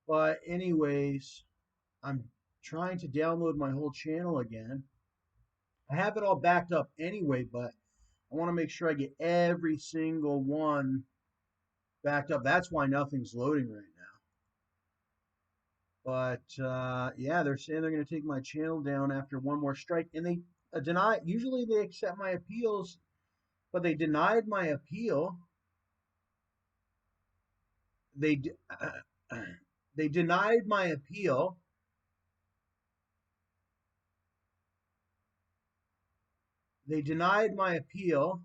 But anyways, I'm trying to download my whole channel again. I have it all backed up anyway, but I want to make sure I get every single one backed up. That's why nothing's loading right now. But yeah, they're saying they're going to take my channel down after one more strike, and they deny. Usually they accept my appeals, but they denied my appeal. They they denied my appeal. They denied my appeal,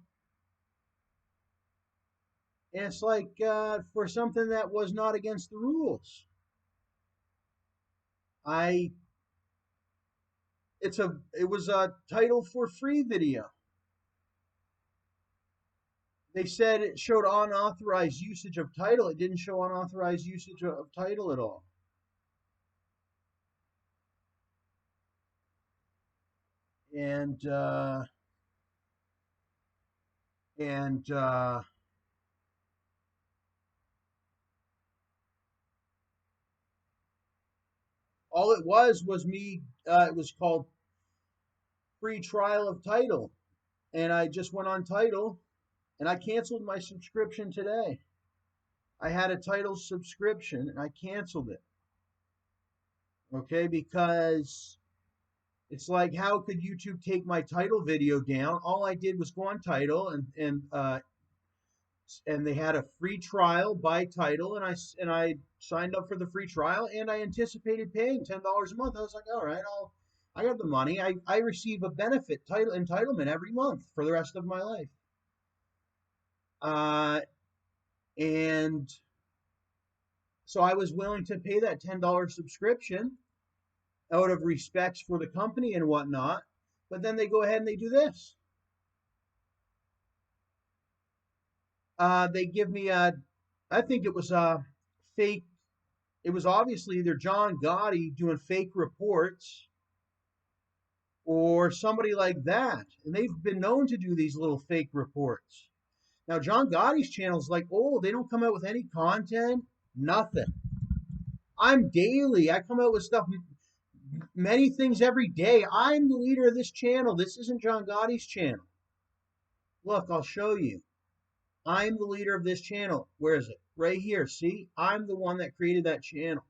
and it's like for something that was not against the rules. I it was a Tidal for free video. They said it showed unauthorized usage of Tidal. It didn't show unauthorized usage of Tidal at all. And all it was me. It was called free trial of Tidal, and I just went on Tidal, and I canceled my subscription today. I had a Tidal subscription, and I canceled it. Okay, because it's like, how could YouTube take my Tidal video down? All I did was go on Tidal, and they had a free trial by Tidal, and I signed up for the free trial, and I anticipated paying $10 a month. I was like, all right, I got the money. I receive a benefit title entitlement every month for the rest of my life. And so I was willing to pay that $10 subscription out of respects for the company and whatnot. But then they go ahead and they do this. They give me I think it was a fake. It was obviously either John Gotti doing fake reports or somebody like that. And they've been known to do these little fake reports. Now, John Gotti's channel is like, oh, they don't come out with any content, nothing. I'm daily. I come out with stuff, many things every day. I'm the leader of this channel. This isn't John Gotti's channel. Look, I'll show you. I'm the leader of this channel. Where is it? Right here. See? I'm the one that created that channel.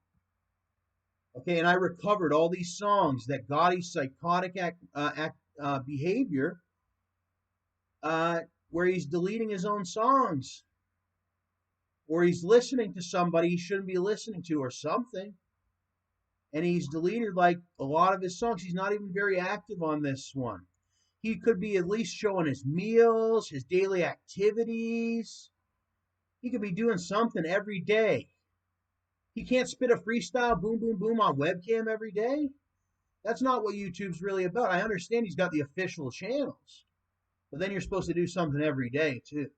Okay, and I recovered all these songs that Gotti's psychotic behavior, where he's deleting his own songs, or he's listening to somebody he shouldn't be listening to, or something, and he's deleted like a lot of his songs. He's not even very active on this one. He could be at least showing his meals, his daily activities. He could be doing something every day. He can't spit a freestyle boom, boom, boom on webcam every day. That's not what YouTube's really about. I understand he's got the official channels, but then you're supposed to do something every day too.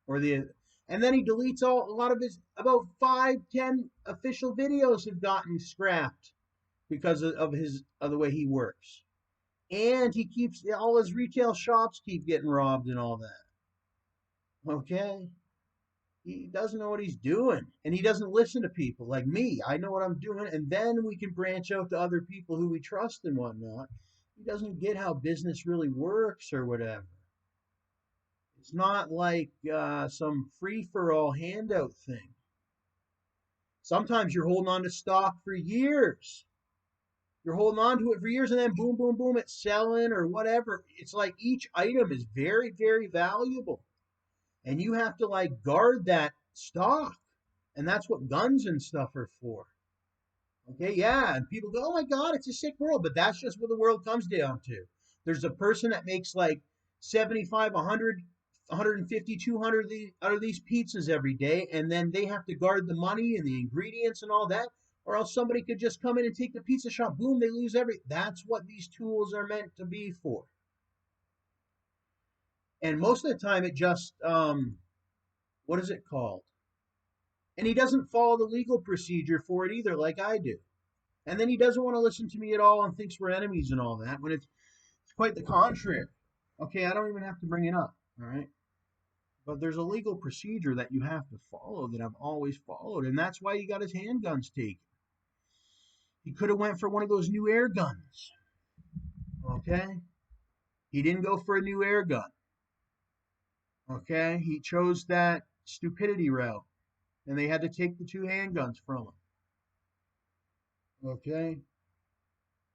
And then he deletes a lot of his, about 5-10 official videos have gotten scrapped because of the way he works. And he keeps all his retail shops keep getting robbed and all that. Okay? He doesn't know what he's doing, and he doesn't listen to people like me. I know what I'm doing, and then we can branch out to other people who we trust and whatnot. He doesn't get how business really works or whatever. It's not like some free-for-all handout thing. Sometimes you're holding on to stock for years. You're holding on to it for years, and then boom, boom, boom, it's selling or whatever. It's like each item is very, very valuable. And you have to like guard that stock. And that's what guns and stuff are for. Okay, yeah. And people go, oh my God, it's a sick world. But that's just what the world comes down to. There's a person that makes like 75, 100, 150, 200 out of these pizzas every day. And then they have to guard the money and the ingredients and all that. Or else somebody could just come in and take the pizza shop. Boom, they lose everything. That's what these tools are meant to be for. And most of the time it just, what is it called? And he doesn't follow the legal procedure for it either, like I do. And then he doesn't want to listen to me at all and thinks we're enemies and all that, when it's quite the contrary. Okay, I don't even have to bring it up, all right? But there's a legal procedure that you have to follow that I've always followed, and that's why he got his handguns taken. He could have went for one of those new air guns. Okay? He didn't go for a new air gun. Okay? He chose that stupidity route. And they had to take the two handguns from him. Okay?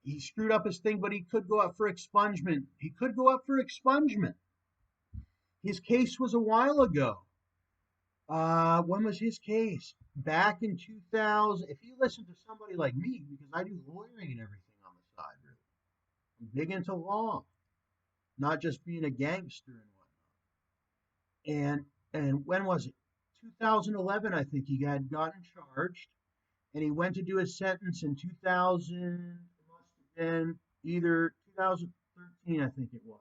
He screwed up his thing, but he could go up for expungement. He could go up for expungement. His case was a while ago. When was his case? Back in 2000. If you listen to somebody like me, because I do lawyering and everything on the side, really. I'm big into law, not just being a gangster and whatnot. And when was it? 2011, I think he had gotten charged, and he went to do his sentence in 2000. It must have been either 2013, I think it was.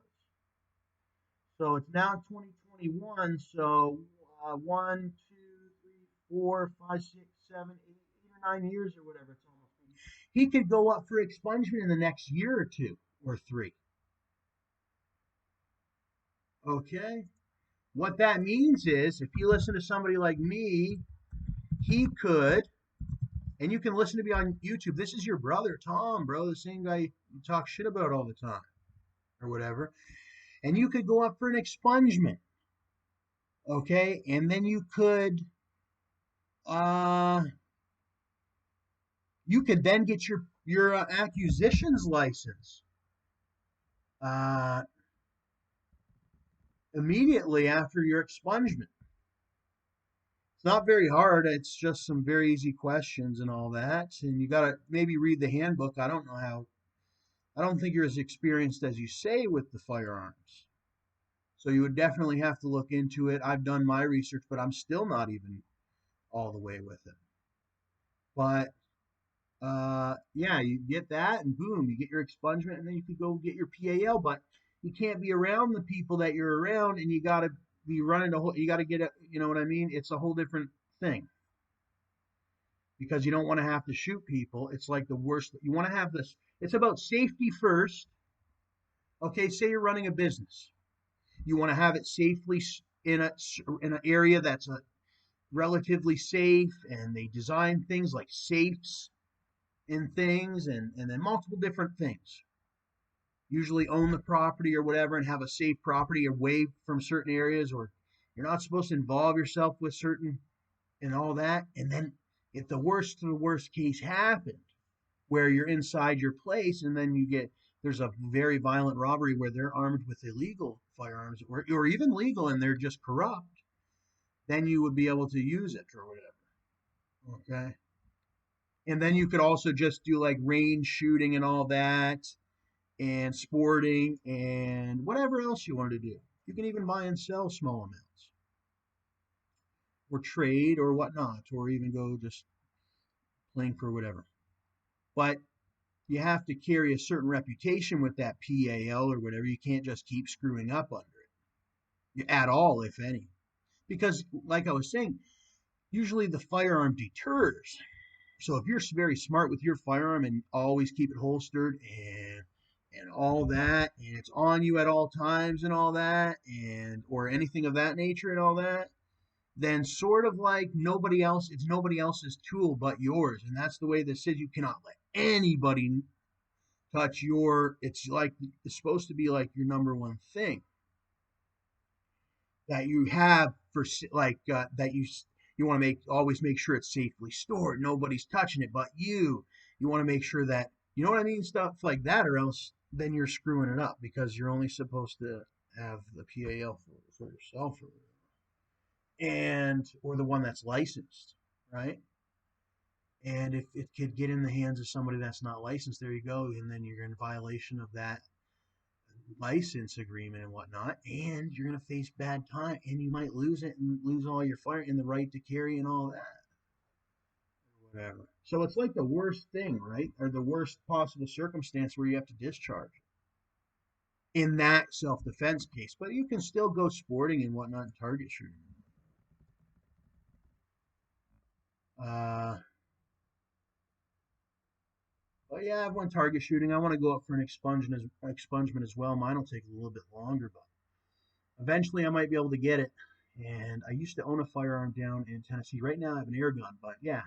So it's now 2021. So 1, 2, 3, 4, 5, 6, 7, 8 or 9 years or whatever it's almost been. He could go up for expungement in the next year or 2 or 3. Okay? What that means is if you listen to somebody like me, he could, and you can listen to me on YouTube. This is your brother, Tom, bro, the same guy you talk shit about all the time or whatever. And you could go up for an expungement. Okay? And then uh you could then get your acquisitions license uh immediately after your expungement. It's not very hard. It's just some very easy questions and all that. And you got to maybe read the handbook. I don't think you're as experienced as you say with the firearms. So you would definitely have to look into it. I've done my research, but I'm still not even all the way with it. But yeah, you get that and boom, you get your expungement and then you could go get your PAL, but you can't be around the people that you're around and you got to be running a whole, you got to get it, you know what I mean? It's a whole different thing because you don't want to have to shoot people. It's like the worst. You want to have this, it's about safety first. Okay, say you're running a business. You want to have it safely in an area that's a relatively safe and they design things like safes in things and then multiple different things. Usually own the property or whatever and have a safe property away from certain areas, or you're not supposed to involve yourself with certain and all that. And then if the worst case happened where you're inside your place and then there's a very violent robbery where they're armed with illegal firearms or even legal and they're just corrupt, then you would be able to use it or whatever. Okay. And then you could also just do like range shooting and all that, and sporting and whatever else you want to do. You can even buy and sell small amounts, or trade or whatnot, or even go just playing for whatever. But you have to carry a certain reputation with that PAL or whatever. You can't just keep screwing up under it at all, if any. Because, like I was saying, usually the firearm deters. So if you're very smart with your firearm and always keep it holstered and all that, and it's on you at all times and all that, and or anything of that nature and all that, then sort of like nobody else, it's nobody else's tool but yours. And that's the way this is. You cannot let anybody touch it's like it's supposed to be like your number one thing that you have for that you want to always make sure it's safely stored. Nobody's touching it but you. You want to make sure that, you know what I mean, stuff like that, or else then you're screwing it up because you're only supposed to have the PAL for yourself or the one that's licensed, right? And if it could get in the hands of somebody that's not licensed, there you go, and then you're in violation of that license agreement and whatnot, and you're going to face bad time, and you might lose it and lose all your fire and the right to carry and all that, whatever. So it's like the worst thing, right? Or the worst possible circumstance where you have to discharge in that self-defense case. But you can still go sporting and whatnot and target shooting. But yeah, I've went target shooting. I want to go up for an expungement as well. Mine will take a little bit longer, but eventually I might be able to get it. And I used to own a firearm down in Tennessee. Right now I have an air gun, but yeah,